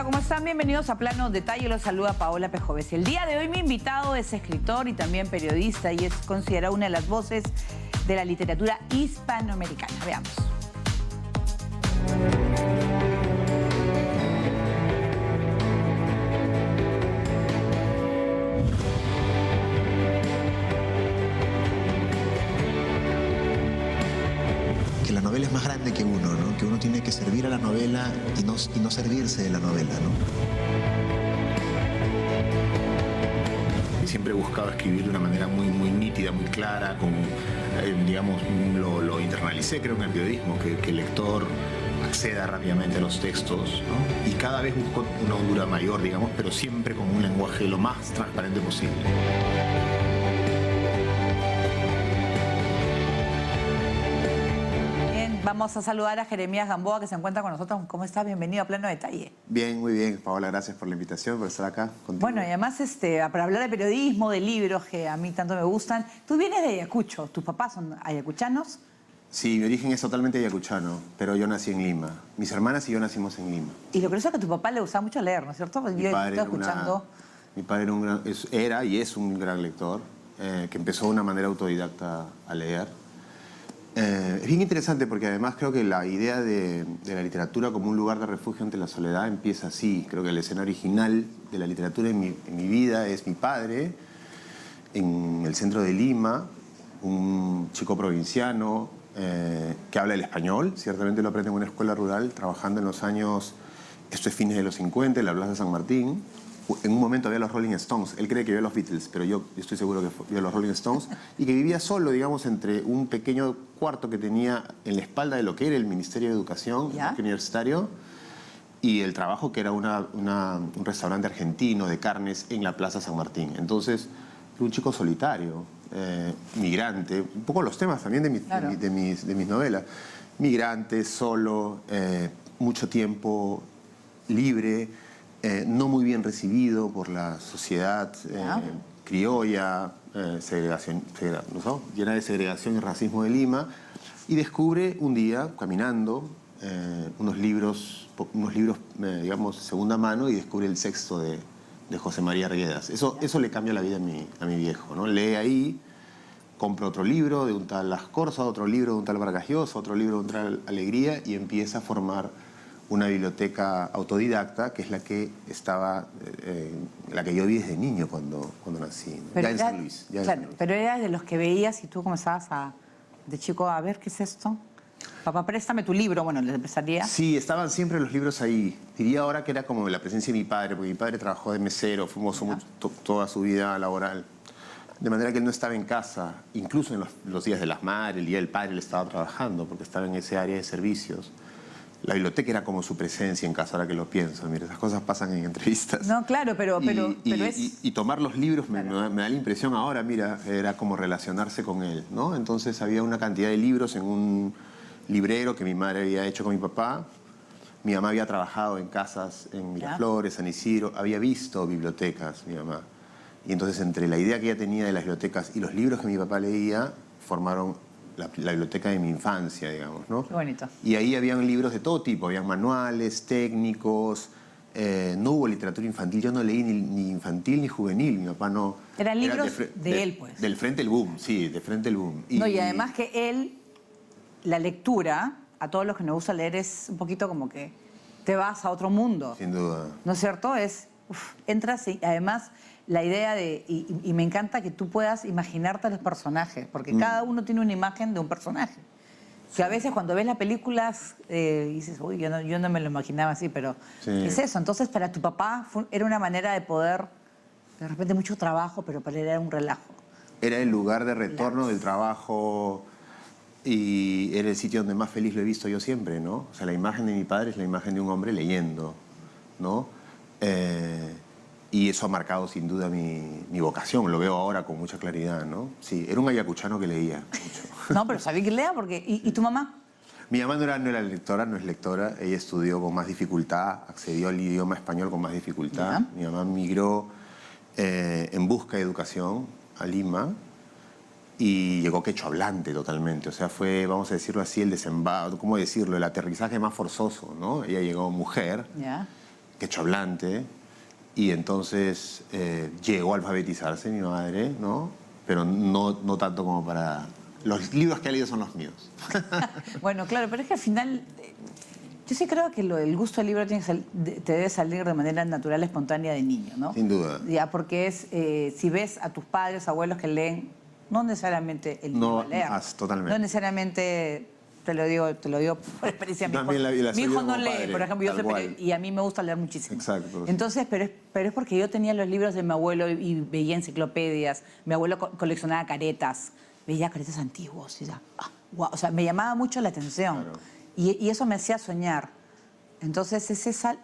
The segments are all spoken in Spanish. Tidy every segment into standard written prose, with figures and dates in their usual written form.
Hola, ¿cómo están? Bienvenidos a Plano Detalle. Los saluda Paola Pejoves. El día de hoy mi invitado es escritor y también periodista y es considerado una de las voces de la literatura hispanoamericana. Veamos. Que la novela es más grande que uno, ¿no? Que uno tiene que servir a la novela y no servirse de la novela, ¿no? Siempre he buscado escribir de una manera muy nítida, muy clara, digamos, lo internalicé, creo, en el periodismo, que el lector acceda rápidamente a los textos, ¿no? Y cada vez busco una hondura mayor, digamos, pero siempre con un lenguaje lo más transparente posible. Vamos a saludar a Jeremías Gamboa, que se encuentra con nosotros. ¿Cómo estás? Bienvenido a Plano Detalle. Bien, muy bien, Paola, gracias por la invitación, por estar acá contigo. Bueno, y además para hablar de periodismo, de libros que a mí tanto me gustan. Tú vienes de Ayacucho, ¿tus papás son ayacuchanos? Sí, mi origen es totalmente ayacuchano, pero yo nací en Lima. Mis hermanas y yo nacimos en Lima. Y lo curioso es que a tu papá le gustaba mucho leer, ¿no es cierto? Mi Yo padre estoy escuchando... Mi padre era y es un gran lector, que empezó de una manera autodidacta a leer. Es bien interesante porque además creo que la idea de la literatura como un lugar de refugio ante la soledad empieza así. Creo que la escena original de la literatura en mi vida es mi padre, en el centro de Lima, un chico provinciano que habla el español, ciertamente lo aprende en una escuela rural, trabajando en los años, esto es fines de los 50, en la Plaza San Martín. En un momento había los Rolling Stones, él cree que vio los Beatles, pero yo estoy seguro que vio los Rolling Stones, y que vivía solo, digamos, entre un pequeño cuarto que tenía en la espalda de lo que era el Ministerio de Educación, el parque universitario, y el trabajo que era un restaurante argentino de carnes en la Plaza San Martín. Entonces, un chico solitario, migrante, un poco los temas también de mis novelas. Migrante, solo, mucho tiempo libre, no muy bien recibido por la sociedad criolla, llena de segregación y racismo de Lima, y descubre un día, caminando, unos libros, digamos, segunda mano, y descubre El Sexto de José María Arguedas. Eso le cambia la vida a mi viejo, ¿no? Lee ahí, compra otro libro de un tal Las Corza, otro libro de un tal Vargas Llosa, otro libro de un tal Alegría, y empieza a formar una biblioteca autodidacta, que es la que la que yo vi desde niño cuando nací, ¿no? Ya en San Luis. Pero era de los que veías y tú comenzabas de chico a ver, ¿qué es esto? Papá, préstame tu libro. Bueno, les empezaría. Sí, estaban siempre los libros ahí. Diría ahora que era como la presencia de mi padre, porque mi padre trabajó de mesero, fuimos toda su vida laboral. De manera que él no estaba en casa, incluso en los días de las madres, el día del padre, él estaba trabajando, porque estaba en ese área de servicios. La biblioteca era como su presencia en casa, ahora que lo pienso. Mira, esas cosas pasan en entrevistas. No, claro, pero es... Y tomar los libros me da la impresión ahora, mira, era como relacionarse con él, ¿no? Entonces había una cantidad de libros en un librero que mi madre había hecho con mi papá. Mi mamá había trabajado en casas en Miraflores, San Isidro. Había visto bibliotecas, mi mamá. Y entonces entre la idea que ella tenía de las bibliotecas y los libros que mi papá leía, formaron la biblioteca de mi infancia, digamos, ¿no? Qué bonito. Y ahí habían libros de todo tipo, habían manuales, técnicos, no hubo literatura infantil, yo no leí ni infantil ni juvenil, mi papá no... Eran libros de él, pues. Del Frente del Boom, sí, del Frente del Boom. Y además que él, la lectura, a todos los que nos gusta leer, es un poquito como que te vas a otro mundo. Sin duda. ¿No es cierto? Entras y además... La idea y me encanta que tú puedas imaginarte a los personajes, porque cada uno tiene una imagen de un personaje. Que a veces cuando ves las películas dices, uy, yo no me lo imaginaba así, pero es eso. Entonces para tu papá era una manera de poder, de repente mucho trabajo, pero para él era un relajo. Era el lugar de retorno del trabajo y era el sitio donde más feliz lo he visto yo siempre, ¿no? O sea, la imagen de mi padre es la imagen de un hombre leyendo, ¿no? Y eso ha marcado sin duda mi vocación, lo veo ahora con mucha claridad, ¿no? Sí, era un ayacuchano que leía mucho. No, pero sabía que leía porque... ¿Y tu mamá? Mi mamá no era lectora, no es lectora, ella estudió con más dificultad, accedió al idioma español con más dificultad. Mi mamá migró en busca de educación a Lima y llegó quechohablante totalmente, o sea, fue, vamos a decirlo así, el desembarco, ¿cómo decirlo? El aterrizaje más forzoso, ¿no? Ella llegó mujer. quechua hablante, y entonces llegó a alfabetizarse mi madre, ¿no? Pero no tanto como para... Los libros que ha leído son los míos. Bueno, claro, pero es que al final, yo sí creo que el gusto del libro te debe salir de manera natural, espontánea de niño, ¿no? Sin duda. Ya, porque es, si ves a tus padres, abuelos que leen, no necesariamente el niño va a leer. Totalmente. No necesariamente, te lo digo por experiencia. También la Mi hijo soy no como lee, padre, por ejemplo, yo tal soy cual. y a mí me gusta leer muchísimo. Exacto. Entonces, pero es porque yo tenía los libros de mi abuelo y veía enciclopedias. Mi abuelo coleccionaba caretas, veía caretas antiguos. Y ya, wow. O sea, me llamaba mucho la atención. Claro. Y eso me hacía soñar. Entonces,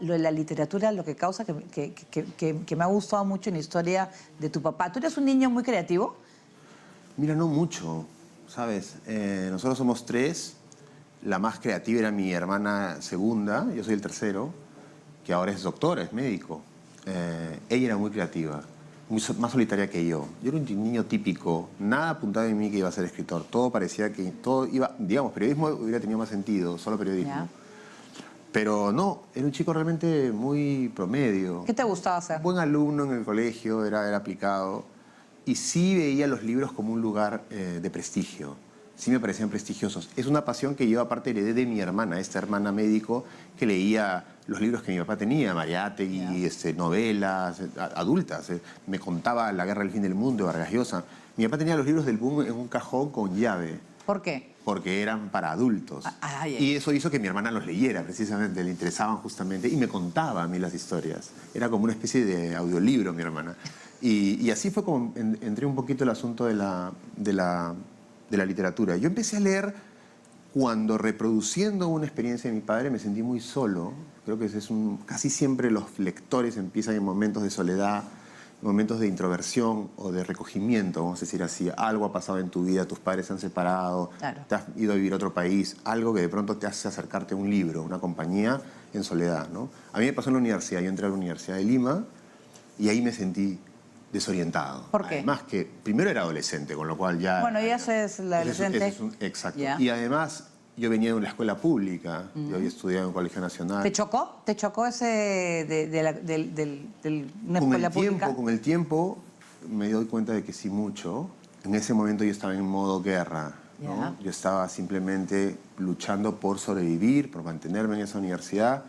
lo de la literatura lo que causa que me ha gustado mucho en la historia de tu papá. ¿Tú eres un niño muy creativo? Mira, no mucho, ¿sabes? Nosotros somos 3. La más creativa era mi hermana segunda, yo soy el tercero, que ahora es doctora, es médico. Ella era muy creativa, más solitaria que yo. Yo era un niño típico, nada apuntaba en mí que iba a ser escritor. Todo parecía que todo iba, digamos, periodismo hubiera tenido más sentido, solo periodismo. Ya. Pero no, era un chico realmente muy promedio. ¿Qué te gustaba hacer? Buen alumno en el colegio, era aplicado. Y sí veía los libros como un lugar de prestigio. Sí me parecían prestigiosos. Es una pasión que yo aparte heredé de mi hermana, esta hermana médico que leía los libros que mi papá tenía, Mariátegui, novelas adultas. Me contaba La guerra del fin del mundo de Vargas Llosa. Mi papá tenía los libros del boom en un cajón con llave. ¿Por qué? Porque eran para adultos. Y eso hizo que mi hermana los leyera, precisamente, le interesaban justamente, y me contaba a mí las historias. Era como una especie de audiolibro, mi hermana. Y así fue como entré un poquito el asunto de la literatura. Yo empecé a leer cuando, reproduciendo una experiencia de mi padre, me sentí muy solo. Creo que casi siempre los lectores empiezan en momentos de soledad, momentos de introversión o de recogimiento, vamos a decir así. Algo ha pasado en tu vida, tus padres se han separado, Claro. te has ido a vivir a otro país, algo que de pronto te hace acercarte a un libro, una compañía en soledad, ¿no? A mí me pasó en la universidad. Yo entré a la Universidad de Lima y ahí me sentí desorientado. ¿Por qué? Además que primero era adolescente, con lo cual ya... Bueno, ya es el adolescente. Exacto. Ya. Y además yo venía de una escuela pública, yo había estudiado en un colegio nacional. ¿Te chocó? ¿Te chocó ese de una escuela pública? Con el tiempo me doy cuenta de que sí mucho. En ese momento yo estaba en modo guerra, ¿no? Ya. Yo estaba simplemente luchando por sobrevivir, por mantenerme en esa universidad,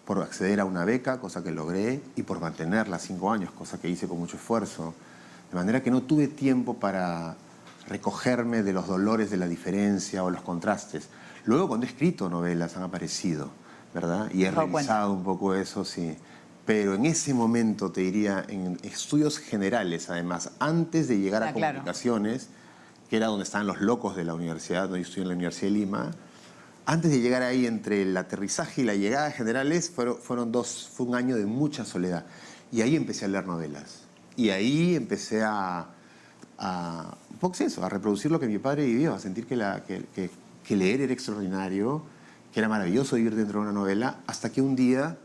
por acceder a una beca, cosa que logré, y por mantenerla 5 años, cosa que hice con mucho esfuerzo. De manera que no tuve tiempo para recogerme de los dolores de la diferencia o los contrastes. Luego, cuando he escrito novelas, han aparecido, ¿verdad? Y he revisado un poco eso, sí. Pero en ese momento, te diría, en estudios generales, además, antes de llegar a comunicaciones, que era donde estaban los locos de la universidad, donde yo estudié en la Universidad de Lima, antes de llegar ahí, entre el aterrizaje y la llegada a generales, fue un año de mucha soledad. Y ahí empecé a leer novelas. Y ahí empecé a reproducir lo que mi padre vivió, a sentir que leer era extraordinario, que era maravilloso vivir dentro de una novela, hasta que un día,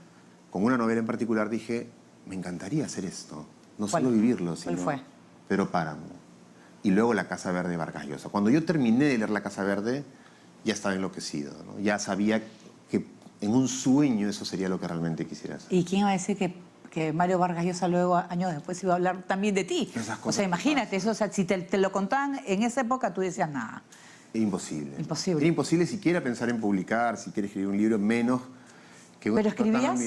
con una novela en particular, dije, me encantaría hacer esto. No solo vivirlo, sino... ¿Cuál fue? Pero Páramo. Y luego La Casa Verde de Vargas Llosa. Cuando yo terminé de leer La Casa Verde, ya estaba enloquecido, ¿no? Ya sabía que en un sueño eso sería lo que realmente quisiera hacer. ¿Y quién iba a decir que Mario Vargas Llosa luego, años después, iba a hablar también de ti? Esas cosas O sea, imagínate eso. O sea, si te lo contaban en esa época, tú decías nada. Imposible. Imposible. Era imposible siquiera pensar en publicar, si quieres escribir un libro, menos que ¿Pero escribías?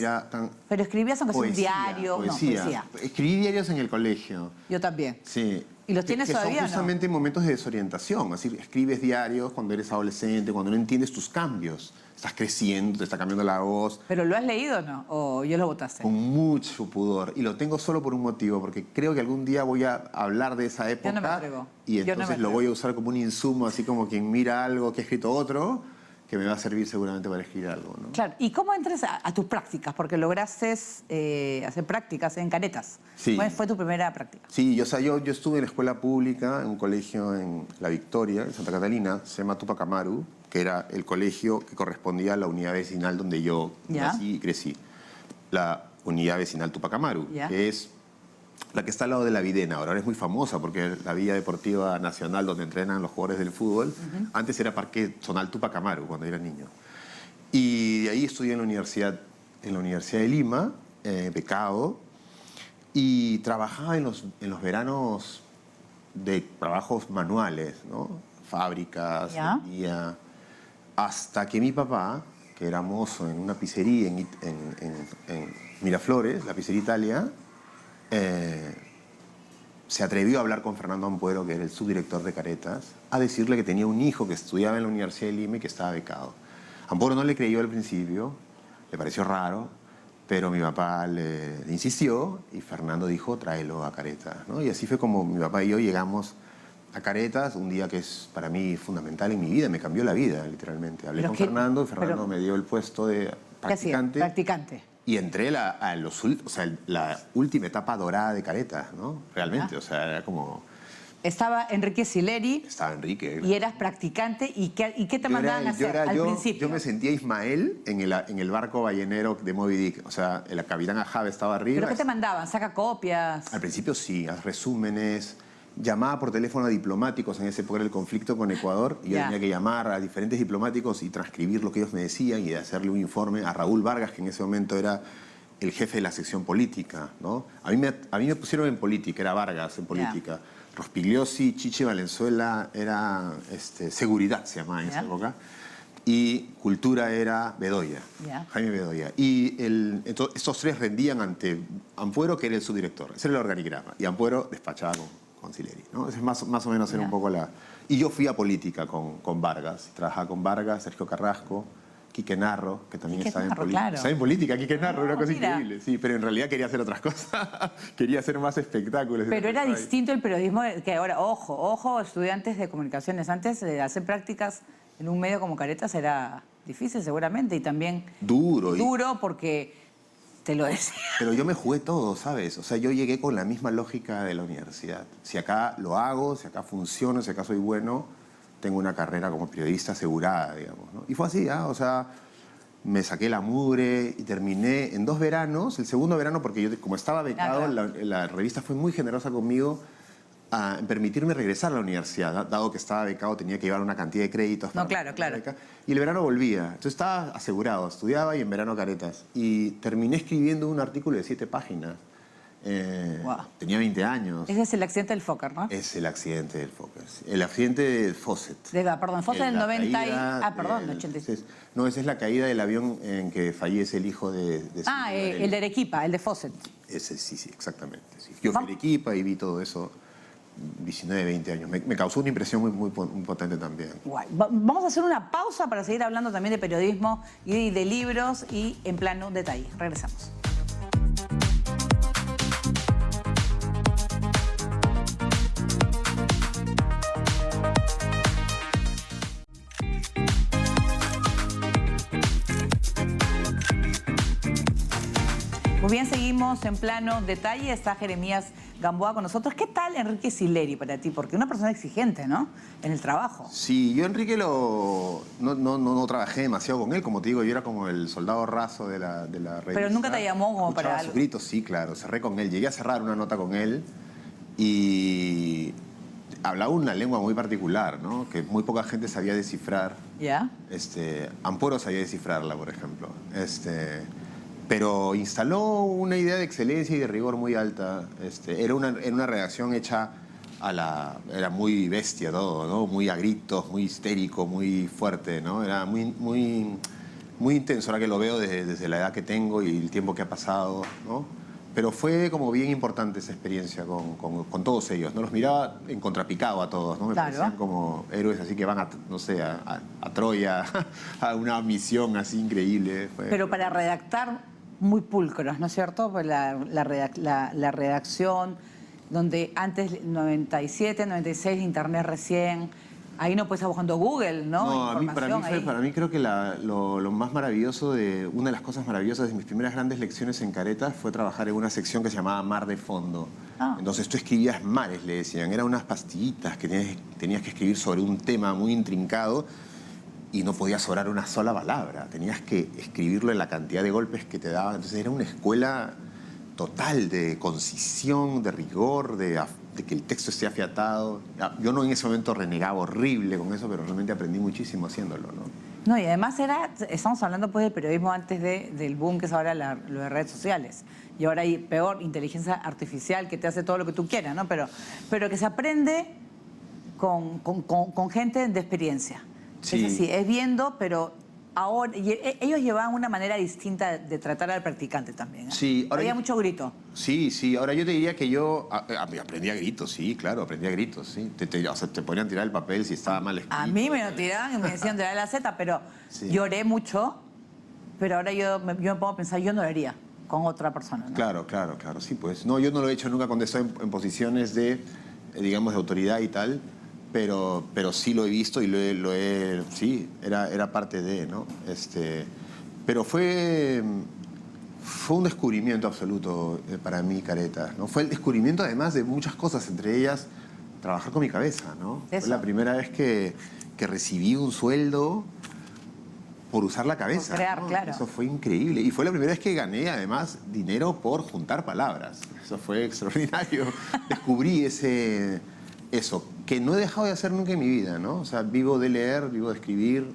¿Pero escribías aunque sea un diario? Poesía. No, poesía. Escribí diarios en el colegio. Yo también. Sí. ¿Y los tienes que todavía o son no? justamente momentos de desorientación. Así, escribes diarios cuando eres adolescente, cuando no entiendes tus cambios. Estás creciendo, te está cambiando la voz. ¿Pero lo has leído o no? ¿O yo lo botaste? Con mucho pudor. Y lo tengo solo por un motivo, porque creo que algún día voy a hablar de esa época. Yo no me atrevo. Y Yo no me entonces lo atrevo. voy a usar como un insumo, así como quien mira algo que ha escrito otro, que me va a servir seguramente para escribir algo, ¿no? Claro. ¿Y cómo entras a tus prácticas? Porque lograste hacer prácticas en Caretas. Sí. ¿Cuál fue tu primera práctica? Sí, yo estuve en la escuela pública, en un colegio en La Victoria, en Santa Catalina, se llama Tupac Amaru, que era el colegio que correspondía a la unidad vecinal donde yo nací y crecí. La unidad vecinal Tupac Amaru, que es la que está al lado de la Videna. Ahora es muy famosa porque la Villa Deportiva Nacional, donde entrenan los jugadores del fútbol, antes era Parque Zonal Tupac Amaru, cuando era niño. Y de ahí estudié en la Universidad de Lima, becado, y trabajaba en los veranos de trabajos manuales, ¿no? Fábricas, Ya. vendía, hasta que mi papá, que era mozo en una pizzería en Miraflores, la pizzería Italia, se atrevió a hablar con Fernando Ampuero, que era el subdirector de Caretas, a decirle que tenía un hijo que estudiaba en la Universidad de Lima y que estaba becado. Ampuero no le creyó al principio, le pareció raro, pero mi papá le insistió y Fernando dijo, tráelo a Caretas, ¿no? Y así fue como mi papá y yo llegamos a Caretas, un día que es para mí fundamental en mi vida, me cambió la vida, literalmente. Hablé Pero con que- Fernando y Fernando pero- me dio el puesto de ¿Qué hacía? practicante. Practicante. Y entré la última etapa dorada de Caretas, ¿no? Realmente, Ah. o sea, era como... Estaba Enrique Sileri Estaba Enrique. y eras practicante. ¿Y qué te mandaban a hacer al principio? Yo me sentía Ismael en el barco ballenero de Moby Dick. O sea, el capitán Ahab estaba arriba. ¿Pero qué te mandaban? ¿Saca copias? Al principio sí, haz resúmenes, llamaba por teléfono a diplomáticos, en esa época era el conflicto con Ecuador, y yo Ya. tenía que llamar a diferentes diplomáticos y transcribir lo que ellos me decían y hacerle un informe a Raúl Vargas, que en ese momento era el jefe de la sección política, ¿no? A mí me pusieron en política, era Vargas en política. Rospigliosi, Chiche Valenzuela era seguridad, se llamaba en Ya. esa época. Y cultura era Bedoya, Ya. Jaime Bedoya. Y estos tres rendían ante Ampuero, que era el subdirector. Ese era el organigrama. Y Ampuero despachaba con Sileri, ¿no? Ese es más o menos era Ya. un poco la... Y yo fui a política con Vargas. Trabajaba con Vargas, Sergio Carrasco, Quique Narro, que también Quique estaba en Narro, política. claro. Estaba en política, Quique Narro, una cosa mira. increíble. Sí, pero en realidad quería hacer otras cosas. Quería hacer más espectáculos. Pero era Ahí. distinto el periodismo que ahora. Ojo, estudiantes de comunicaciones. Antes de hacer prácticas en un medio como Caretas era difícil seguramente y también Duro. duro porque te lo decía. Pero yo me jugué todo, ¿sabes? O sea, yo llegué con la misma lógica de la universidad. Si acá lo hago, si acá funciona, si acá soy bueno, tengo una carrera como periodista asegurada, digamos, ¿no? Y fue así, ¿ah? O sea, me saqué la mugre y terminé en 2 veranos. El segundo verano, porque yo, como estaba becado, claro. la revista fue muy generosa conmigo en permitirme regresar a la universidad. Dado que estaba becado, tenía que llevar una cantidad de créditos. No, para claro. la beca. Y el verano volvía. Entonces estaba asegurado, estudiaba y en verano Caretas. Y terminé escribiendo un artículo de 7 páginas. Wow. Tenía 20 años. Ese es el accidente del Fokker, ¿no? Es el accidente del Fokker. El accidente del Fawcett. Perdón, Fokker del La 90 y... caída Ah, perdón, del- 86. No, esa es la caída del avión en que fallece el hijo de Ah, Silvio Varela. el de Arequipa, el de Fawcett. Ese, sí, exactamente. Sí. Yo fui a Arequipa y vi todo eso, 19, 20 años. Me causó una impresión muy potente también. Guay. Vamos a hacer una pausa para seguir hablando también de periodismo y de libros y en plano detalle. Regresamos. Muy bien, seguimos en plano detalle. Está Jeremías Gamboa con nosotros. ¿Qué tal Enrique Sileri para ti? Porque una persona exigente, ¿no? En el trabajo. Sí, yo Enrique no trabajé demasiado con él, como te digo, yo era como el soldado raso de la revista. Pero nunca te llamó como para Escuchaba algo. sus gritos, sí, claro, cerré con él. Llegué a cerrar una nota con él y hablaba una lengua muy particular, ¿no? Que muy poca gente sabía descifrar. ¿Ya? Ampuero sabía descifrarla, por ejemplo. Pero instaló una idea de excelencia y de rigor muy alta. Era una redacción hecha era muy bestia todo, ¿no? Muy a gritos, muy histérico, muy fuerte, ¿no? Era muy intenso ahora que lo veo desde la edad que tengo y el tiempo que ha pasado, ¿no? Pero fue como bien importante esa experiencia con todos ellos, ¿no? Los miraba en contrapicado a todos, ¿no? Me Claro. parecían como héroes así que van a Troya, a una misión así increíble. Pero para redactar muy pulcros, ¿no es cierto? Pues la redacción, donde antes, 97, 96, Internet recién, ahí no puedes estar buscando Google, ¿no? No, Información ahí. para mí creo que lo más maravilloso, una de las cosas maravillosas de mis primeras grandes lecciones en Caretas fue trabajar en una sección que se llamaba Mar de Fondo. Ah. Entonces tú escribías mares, le decían. Eran unas pastillitas que tenías que escribir sobre un tema muy intrincado y no podía sobrar una sola palabra. Tenías que escribirlo en la cantidad de golpes que te daban. Entonces era una escuela total de concisión, de rigor, de que el texto esté afiatado. Yo no en ese momento renegaba horrible con eso, pero realmente aprendí muchísimo haciéndolo, ¿no? No, y además estamos hablando pues del periodismo antes del boom que es ahora lo de redes sociales. Y ahora hay peor, inteligencia artificial que te hace todo lo que tú quieras, ¿no? Pero que se aprende con gente de experiencia. Sí. Es así, es viendo, pero ahora ellos llevaban una manera distinta de tratar al practicante también. Sí, ahora había yo- mucho grito. Sí, sí. Ahora yo te diría que yo aprendí a gritos, sí, claro, aprendí a gritos, sí. O sea, te ponían a tirar el papel si estaba mal escrito. A mí me lo tiraban y me decían tirar la Z, pero Sí. lloré mucho. Pero ahora yo me pongo a pensar, yo no lo haría con otra persona, ¿no? Claro, sí, pues. No, yo no lo he hecho nunca cuando estoy en posiciones de, digamos, de autoridad y tal, pero sí lo he visto y sí, era parte de, ¿no? Pero fue un descubrimiento absoluto para mí, Caretas, ¿no? Fue el descubrimiento además de muchas cosas, entre ellas trabajar con mi cabeza, ¿no? Eso. Fue la primera vez que recibí un sueldo por usar la cabeza. Por crear, ¿no? claro. Eso fue increíble. Y fue la primera vez que gané, además, dinero por juntar palabras. Eso fue extraordinario. Descubrí eso, que no he dejado de hacer nunca en mi vida, ¿no? O sea, vivo de leer, vivo de escribir,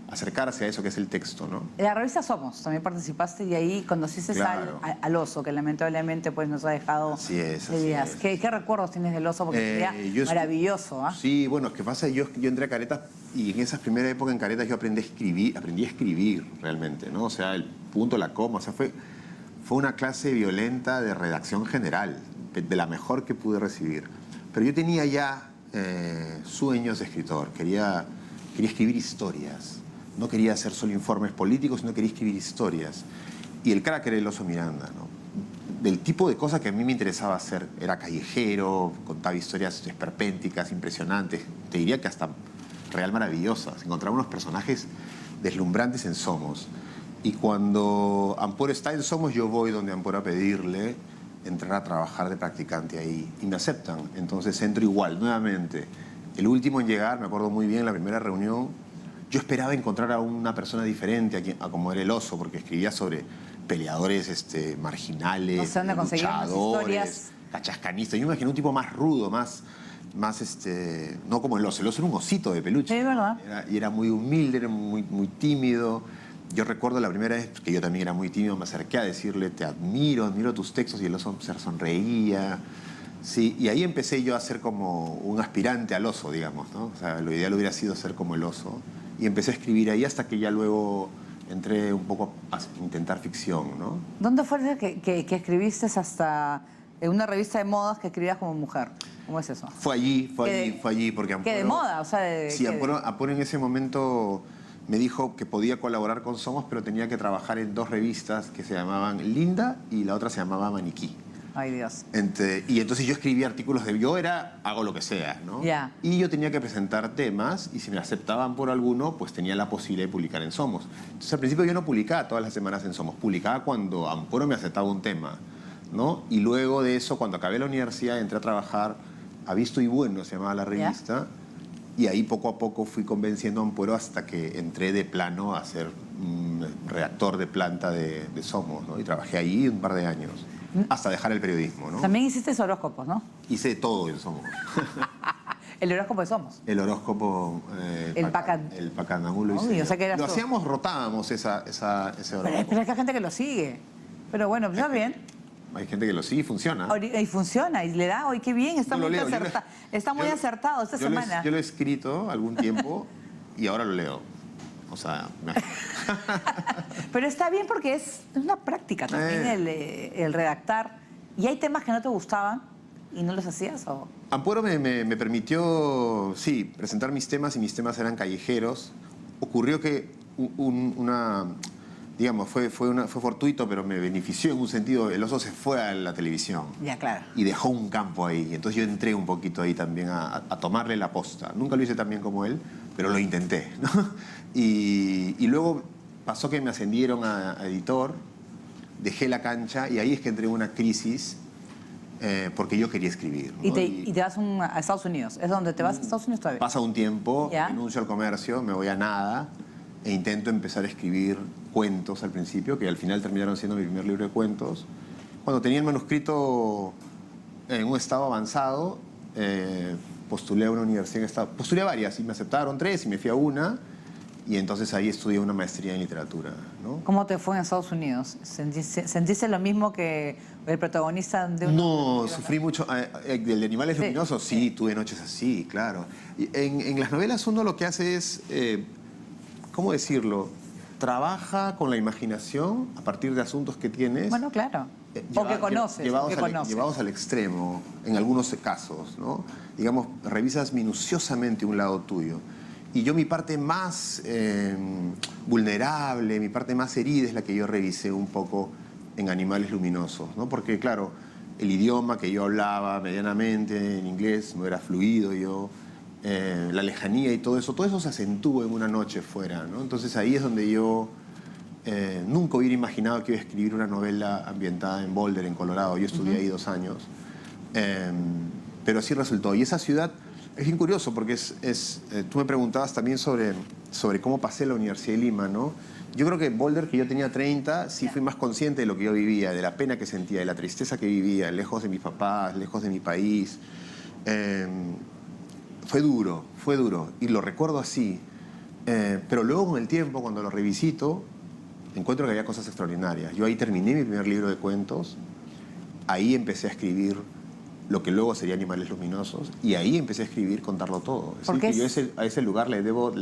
acercarse a eso que es el texto, ¿no? En la revista Somos también participaste y ahí conociste Claro. al oso, que lamentablemente pues nos ha dejado Así es, de así vidas. es. ¿Qué recuerdos tienes del oso? Porque sería Yo maravilloso, ¿ah? Sí, bueno, es que pasa, yo entré a Caretas y en esa primera época en Caretas yo aprendí a escribir realmente, ¿no? O sea, el punto, la coma, o sea, fue una clase violenta de redacción general, de la mejor que pude recibir. Pero yo tenía ya sueños de escritor, quería escribir historias. No quería hacer solo informes políticos, sino quería escribir historias. Y el crack era el Oso Miranda, ¿no? Del tipo de cosas que a mí me interesaba hacer. Era callejero, contaba historias esperpénticas, impresionantes. Te diría que hasta real maravillosas. Encontraba unos personajes deslumbrantes en Somos. Y cuando Amporo está en Somos, yo voy donde Amporo a pedirle entrar a trabajar de practicante ahí. Y me aceptan. Entonces entro igual, nuevamente. El último en llegar, me acuerdo muy bien, la primera reunión, yo esperaba encontrar a una persona diferente a como era el Oso, porque escribía sobre peleadores marginales, No sé dónde conseguir unas luchadores, historias. cachascanistas. Yo me imaginé un tipo más rudo, más no como el Oso. El Oso era un osito de peluche. Sí, ¿verdad? Y era muy humilde, era muy, muy tímido. Yo recuerdo la primera vez que yo también era muy tímido, me acerqué a decirle, te admiro tus textos, y el Oso se sonreía. Sí, y ahí empecé yo a ser como un aspirante al Oso, digamos, ¿no? O sea, lo ideal hubiera sido ser como el Oso. Y empecé a escribir ahí hasta que ya luego entré un poco a intentar ficción, ¿no? ¿Dónde fue que escribiste hasta en una revista de modas que escribías como mujer? ¿Cómo es eso? Fue allí, porque Amporo... ¿Qué de moda? O sea, Sí, Amporo en ese momento me dijo que podía colaborar con Somos, pero tenía que trabajar en 2 revistas que se llamaban Linda y la otra se llamaba Maniquí. Ay, Dios. Y entonces yo escribía artículos hago lo que sea, ¿no? Ya. Y yo tenía que presentar temas y si me aceptaban por alguno, pues tenía la posibilidad de publicar en Somos. Entonces al principio yo no publicaba todas las semanas en Somos, publicaba cuando Amporo me aceptaba un tema, ¿no? Y luego de eso, cuando acabé la universidad, entré a trabajar a Visto y Bueno, se llamaba la revista, y ahí poco a poco fui convenciendo a Amporo hasta que entré de plano a ser redactor de planta de Somos, ¿no? Y trabajé ahí un par de años. Hasta dejar el periodismo, ¿no? También hiciste horóscopos, ¿no? Hice todo en Somos. El horóscopo de Somos. El horóscopo... El Pacan. El Pacanamú lo hice Uy, yo. o sea que eras Lo tú. hacíamos, rotábamos ese Pero horóscopo. es que hay gente que lo sigue. Pero bueno, pues está bien. Hay gente que lo sigue y funciona. Y funciona, y le da, hoy qué bien, está Yo lo muy leo, acertado. Está muy yo- acertado esta semana. Yo lo he escrito algún tiempo y ahora lo leo. O sea, Pero está bien porque es una práctica también el redactar. ¿Y hay temas que no te gustaban y no los hacías? ¿O? Amporo me permitió, sí, presentar mis temas y mis temas eran callejeros. Ocurrió que digamos, fue fortuito, pero me benefició en un sentido. El Oso se fue a la televisión. Ya, claro. Y dejó un campo ahí. Entonces yo entré un poquito ahí también a tomarle la posta. Nunca lo hice tan bien como él, pero lo intenté, ¿no? Y luego pasó que me ascendieron a editor, dejé la cancha y ahí es que entré en una crisis porque yo quería escribir, ¿no? Y te vas a Estados Unidos. ¿Es donde te vas a Estados Unidos todavía? Pasa un tiempo, ¿Ya? renuncio al comercio, me voy a nada e intento empezar a escribir cuentos al principio, que al final terminaron siendo mi primer libro de cuentos. Cuando tenía el manuscrito en un estado avanzado, postulé a una universidad postulé a varias y me aceptaron 3 y me fui a una Y entonces ahí estudié una maestría en literatura, ¿no? ¿Cómo te fue en Estados Unidos? ¿Sentiste lo mismo que el protagonista de No, sufrí mucho. ¿El de Animales Sí, Luminosos? Sí, tuve noches así, claro. Y en las novelas uno lo que hace es, ¿cómo decirlo? Trabaja con la imaginación a partir de asuntos que tienes. Bueno, claro. O que conoces. Llevados al extremo, en algunos casos, ¿no? Digamos, revisas minuciosamente un lado tuyo. Y yo mi parte más vulnerable, mi parte más herida es la que yo revisé un poco en Animales Luminosos, ¿no? Porque, claro, el idioma que yo hablaba medianamente en inglés no era fluido yo, la lejanía y todo eso se acentúa en una noche fuera, ¿no? Entonces ahí es donde yo nunca hubiera imaginado que iba a escribir una novela ambientada en Boulder, en Colorado. Yo estudié ahí 2 años, pero así resultó. Y esa ciudad es bien curioso porque tú me preguntabas también sobre cómo pasé la Universidad de Lima, ¿no? Yo creo que Boulder, que yo tenía 30, sí fui más consciente de lo que yo vivía, de la pena que sentía, de la tristeza que vivía, lejos de mis papás, lejos de mi país. Fue duro, y lo recuerdo así. Pero luego con el tiempo, cuando lo revisito, encuentro que había cosas extraordinarias. Yo ahí terminé mi primer libro de cuentos, ahí empecé a escribir lo que luego sería Animales Luminosos, y ahí empecé a escribir Contarlo Todo. Es decir, que yo a ese lugar le debo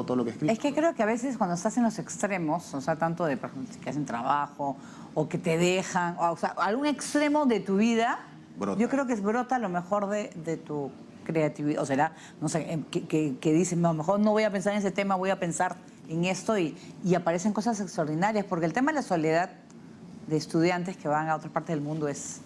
todo lo que escribo. Es que creo que a veces cuando estás en los extremos, o sea, tanto de personas que hacen trabajo o que te dejan, o sea, algún extremo de tu vida, Brota. yo creo que brota lo mejor de tu creatividad. O será, no sé, que dices, no, mejor no voy a pensar en ese tema, voy a pensar en esto y aparecen cosas extraordinarias, porque el tema de la soledad de estudiantes que van a otras partes del mundo es...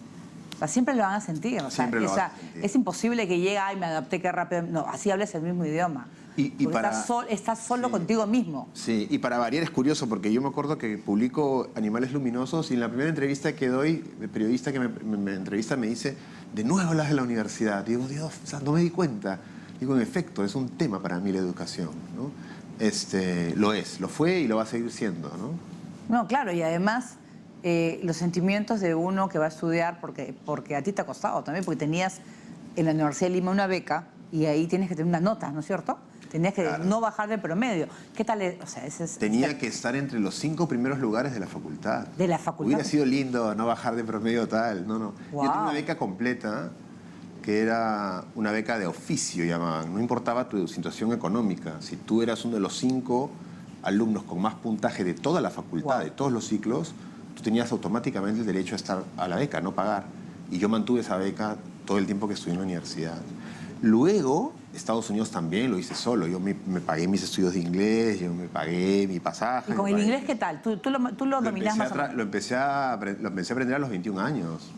O sea, siempre lo van a sentir. O sea, Siempre lo van a sentir. es imposible que llegue, ay, me adapté, qué rápido. No, así hables el mismo idioma. Y Porque estás solo contigo mismo. Sí, y para variar es curioso porque yo me acuerdo que publico Animales Luminosos y en la primera entrevista que doy, el periodista que me entrevista me dice, de nuevo hablas de la universidad. Digo, Dios, o sea, no me di cuenta. Digo, en efecto, es un tema para mí la educación, ¿no? Lo fue y lo va a seguir siendo, ¿no? No, claro, y además los sentimientos de uno que va a estudiar, porque a ti te ha costado también, porque tenías en la Universidad de Lima una beca y ahí tienes que tener una nota, ¿no es cierto? Tenías que no bajar del promedio. ¿Qué tal? O sea, Tenía que estar entre los 5 primeros lugares de la facultad. De la facultad. Hubiera sido lindo no bajar de promedio tal. No. Wow. Yo tenía una beca completa que era una beca de oficio, llamaban. No importaba tu situación económica. Si tú eras uno de los 5 alumnos con más puntaje de toda la facultad, de todos los ciclos, tú tenías automáticamente el derecho a estar a la beca, no pagar. Y yo mantuve esa beca todo el tiempo que estudié en la universidad. Luego, Estados Unidos también lo hice solo. Yo me pagué mis estudios de inglés, yo me pagué mi pasaje. ¿Y con el inglés qué tal? ¿Tú lo dominás más o menos? Lo empecé a aprender a los 21 años.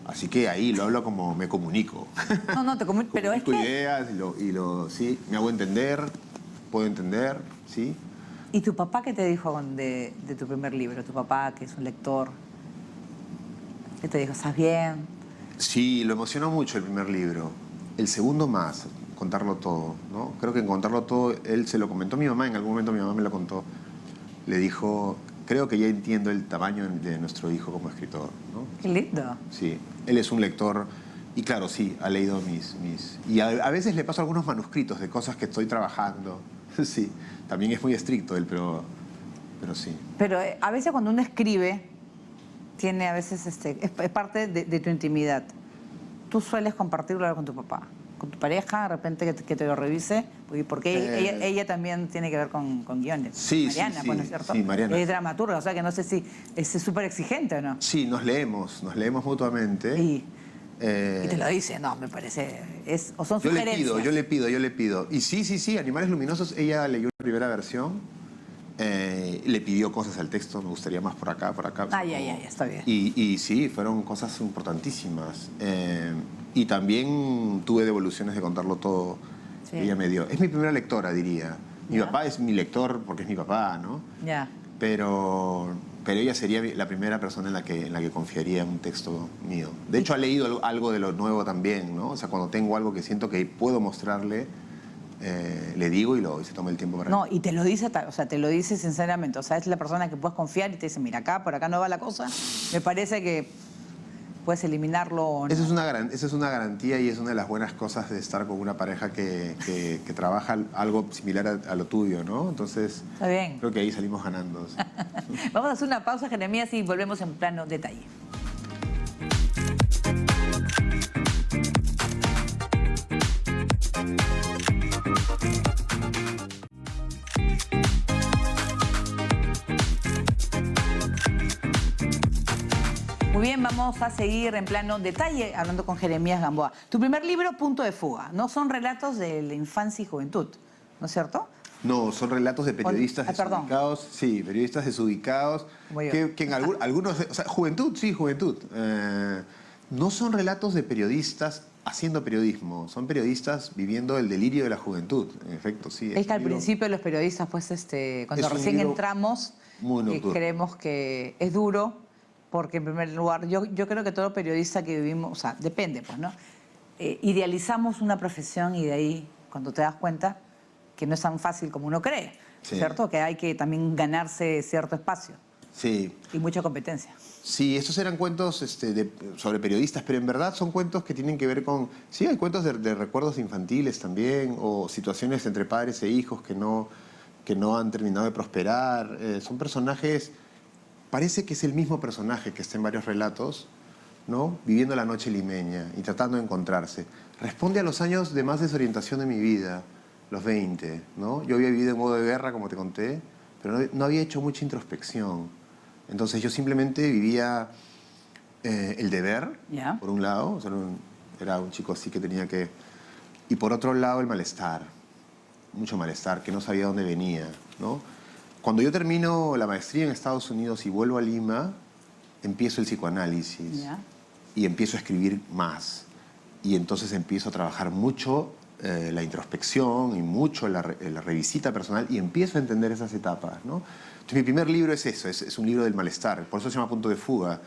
Así que ahí lo hablo como me comunico. No, te comunico, pero es Comunico que... ideas sí, me hago entender, puedo entender, sí. ¿Y tu papá qué te dijo de tu primer libro? Tu papá, que es un lector, ¿qué te dijo? ¿Estás bien? Sí, lo emocionó mucho el primer libro. El segundo más, Contarlo Todo, ¿no? Creo que en Contarlo Todo, él se lo comentó a mi mamá, en algún momento mi mamá me lo contó. Le dijo, creo que ya entiendo el tamaño de nuestro hijo como escritor, ¿no? Qué lindo. Sí, él es un lector y claro, sí, ha leído mis... Y a veces le paso algunos manuscritos de cosas que estoy trabajando. Sí, también es muy estricto él, pero sí. Pero a veces cuando uno escribe, tiene a veces, es parte de tu intimidad. Tú sueles compartirlo con tu papá, con tu pareja, de repente que te lo revise, porque ella también tiene que ver con guiones. Sí, Mariana, sí, pues, ¿no es cierto? sí, Mariana. Es dramaturga, o sea que no sé si es súper exigente o no. Sí, nos leemos mutuamente. Y te lo dice, no, me parece, o son Yo sugerencias. le pido. Y sí, Animales Luminosos, ella leyó la primera versión, le pidió cosas al texto, me gustaría más por acá. Ay, está bien. Y sí, fueron cosas importantísimas. Y también tuve devoluciones de Contarlo Todo, Sí. que ella me dio. Es mi primera lectora, diría. Mi Ya. papá es mi lector porque es mi papá, ¿no? Ya. Pero ella sería la primera persona en la que confiaría un texto mío. De hecho, ha leído algo de lo nuevo también, ¿no? O sea, cuando tengo algo que siento que puedo mostrarle, le digo y se toma el tiempo para... No, y te lo dice, o sea, te lo dice sinceramente. O sea, es la persona que puedes confiar y te dice, mira, por acá no va la cosa. Me parece que puedes eliminarlo o no. Esa es una garantía y es una de las buenas cosas de estar con una pareja que trabaja algo similar a lo tuyo, ¿no? Entonces, Está bien. creo que ahí salimos ganando. Sí. Vamos a hacer una pausa, Jeremías, y volvemos en plano detalle. Muy bien, vamos a seguir en plano detalle hablando con Jeremías Gamboa. Tu primer libro, Punto de Fuga, ¿no? Son relatos de la infancia y juventud, ¿no es cierto? No, son relatos de periodistas perdón. desubicados. Sí, periodistas desubicados. Como yo. Que en algunos... O sea, juventud, sí, juventud. No son relatos de periodistas haciendo periodismo. Son periodistas viviendo el delirio de la juventud. En efecto, sí. Es que al un libro- principio los periodistas, pues, cuando Es un recién libro entramos, muy nocturno. creemos que es duro, porque en primer lugar, yo creo que todo periodista que vivimos, o sea, depende, pues, ¿no? Idealizamos una profesión y de ahí, cuando te das cuenta, que no es tan fácil como uno cree, Sí. ¿cierto? Que hay que también ganarse cierto espacio Sí. y mucha competencia. Sí, estos eran cuentos sobre periodistas, pero en verdad son cuentos que tienen que ver con... Sí, hay cuentos de recuerdos infantiles también, o situaciones entre padres e hijos que no han terminado de prosperar. Son personajes... Parece que es el mismo personaje que está en varios relatos, ¿no? Viviendo la noche limeña y tratando de encontrarse. Responde a los años de más desorientación de mi vida, los 20, ¿no? Yo había vivido en modo de guerra, como te conté, pero no había hecho mucha introspección. Entonces yo simplemente vivía el deber, Ya. por un lado, o sea, era un chico así que tenía que... Y por otro lado el malestar, mucho malestar, que no sabía dónde venía, ¿no? Cuando yo termino la maestría en Estados Unidos y vuelvo a Lima, empiezo el psicoanálisis Ya. y empiezo a escribir más. Y entonces empiezo a trabajar mucho la introspección y mucho la revisita personal y empiezo a entender esas etapas, ¿no? Entonces, mi primer libro es eso, es un libro del malestar, por eso se llama Punto de Fuga.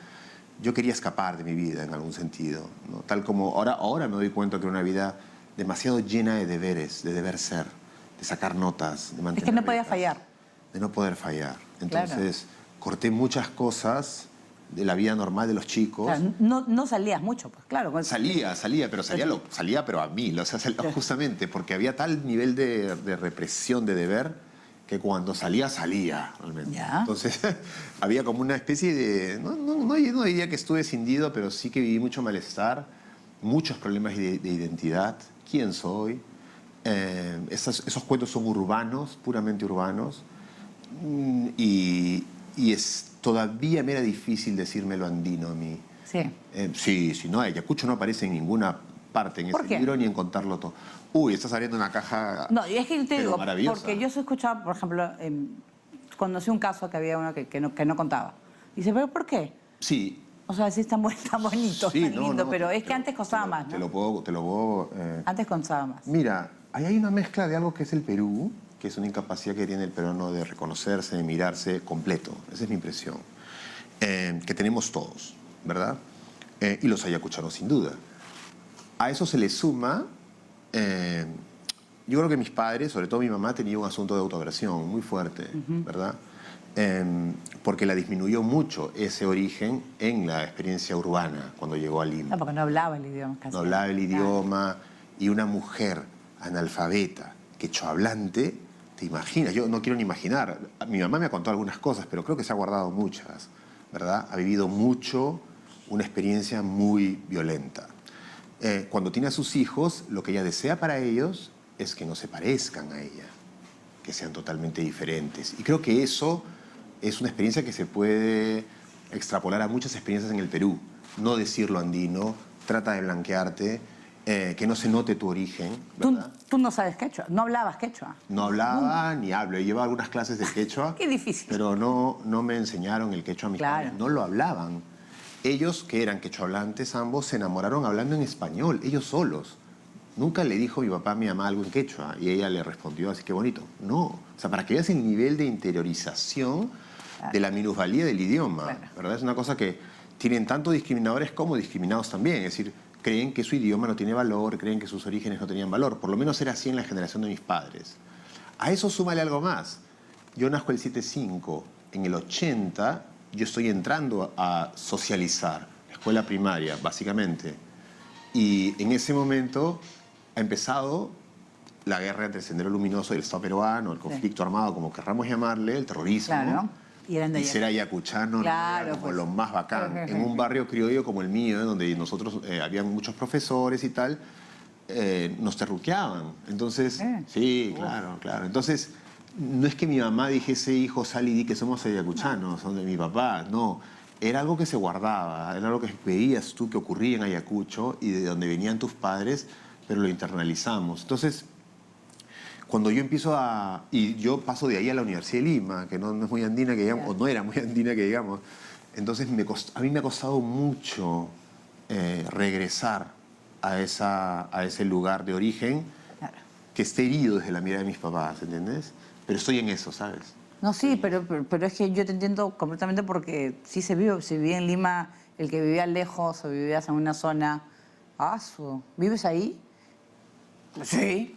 Yo quería escapar de mi vida en algún sentido, ¿no? Tal como ahora me doy cuenta que era una vida demasiado llena de deberes, de deber ser, de sacar notas, de mantener Es que no podía metas, fallar. de no poder fallar. Claro. Entonces, corté muchas cosas de la vida normal de los chicos. Claro, no salías mucho, pues claro. Salía, pero salía pero a mil, o sea, justamente porque había tal nivel de represión, de deber, que cuando salía realmente. Ya. Entonces, había como una especie de... No diría que estuve escindido, pero sí que viví mucho malestar, muchos problemas de identidad, quién soy. Esos cuentos son urbanos, puramente urbanos, y todavía me era difícil decírmelo andino a mí. Sí. Sí, no, Ayacucho no aparece en ninguna parte en ¿Por ese qué? libro ni en contarlo todo. Uy, estás abriendo una caja. No, y es que yo te pero digo, maravillosa. porque yo he escuchado, por ejemplo, conocí un caso que había uno que no contaba. Dice, ¿pero por qué? Sí. O sea, sí, tan bonito, Sí, tan no, lindo, no, pero es te que lo- antes costaba más, ¿no? Te lo puedo. Antes costaba más. Mira, ahí hay una mezcla de algo que es el Perú, que es una incapacidad que tiene el peruano de reconocerse, de mirarse completo. Esa es mi impresión. Que tenemos todos, ¿verdad? Y los ayacuchanos, sin duda. A eso se le suma... yo creo que mis padres, sobre todo mi mamá, tenía un asunto de autoagresión muy fuerte, ¿verdad? Porque la disminuyó mucho ese origen en la experiencia urbana cuando llegó a Lima. No, porque no hablaba el idioma casi. No hablaba el idioma, y una mujer analfabeta, quechohablante, te imaginas, yo no quiero ni imaginar. Mi mamá me ha contado algunas cosas, pero creo que se ha guardado muchas, ¿verdad? Ha vivido mucho, una experiencia muy violenta. Cuando tiene a sus hijos, lo que ella desea para ellos es que no se parezcan a ella, que sean totalmente diferentes. Y creo que eso es una experiencia que se puede extrapolar a muchas experiencias en el Perú. No decirlo andino, trata de blanquearte, que no se note tu origen, ¿verdad? Tú no sabes quechua, no hablabas quechua. No hablaba ni hablo. He llevado algunas clases de quechua. Qué difícil. Pero no me enseñaron el quechua a mis Claro. padres. No lo hablaban. Ellos, que eran quechohablantes ambos, se enamoraron hablando en español, ellos solos. Nunca le dijo mi papá a mi mamá algo en quechua y ella le respondió así que bonito. No. O sea, para que veas el nivel de interiorización de la minusvalía del idioma, Claro. ¿verdad? Es una cosa que tienen tanto discriminadores como discriminados también. Es decir, creen que su idioma no tiene valor, creen que sus orígenes no tenían valor. Por lo menos era así en la generación de mis padres. A eso súmale algo más. Yo nazco el 75. En el 80 yo estoy entrando a socializar. escuela primaria, básicamente. Y en ese momento ha empezado la guerra entre el Sendero Luminoso y el Estado peruano, el conflicto armado, como querramos llamarle, el terrorismo. Claro. Y eran de Y allá. ser ayacuchano Claro, era como pues. lo más bacán. En un barrio criollo como el mío, donde nosotros habían muchos profesores y tal, nos terruqueaban. Entonces, sí, claro, claro. Entonces, no es que mi mamá dijese, hijo, sal y di que somos ayacuchanos, son de mi papá, no. Era algo que se guardaba, era algo que veías tú que ocurría en Ayacucho y de donde venían tus padres, pero lo internalizamos. Entonces, cuando yo empiezo y yo paso de ahí a la Universidad de Lima, que no es muy andina que digamos, o no era muy andina que digamos, entonces a mí me ha costado mucho regresar a ese lugar de origen que esté herido desde la mirada de mis papás, ¿entiendes? Pero estoy en eso, ¿sabes? No, sí, pero es que yo te entiendo completamente porque sí se vivía en Lima, el que vivía lejos o vivías en una zona. ¿Vives ahí? Sí.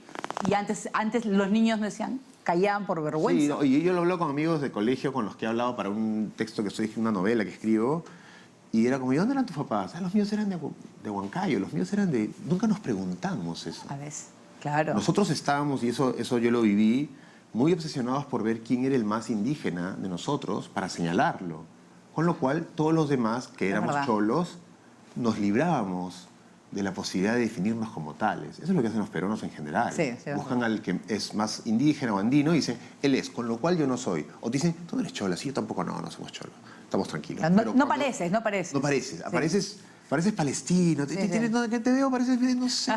Y antes los niños me decían, callaban por vergüenza. Sí, no, y yo lo hablo con amigos de colegio con los que he hablado para un texto que estoy, una novela que escribo, y era como, ¿y dónde eran tus papás? Los míos eran de Huancayo, los míos eran de... Nunca nos preguntamos eso. A veces, claro. Nosotros estábamos, y eso yo lo viví, muy obsesionados por ver quién era el más indígena de nosotros para señalarlo. Con lo cual, todos los demás, que éramos verdad. cholos, nos librábamos de la posibilidad de definirnos como tales. Eso es lo que hacen los peruanos en general. Sí, sí, buscan al que es más indígena o andino y dicen, él es, con lo cual yo no soy. O te dicen, tú no eres chola, sí, yo tampoco, no somos cholos. Estamos tranquilos. No, Pero no cuando- pareces, no pareces. No pareces, Sí. pareces palestino, Sí. que te veo, pareces, no sé.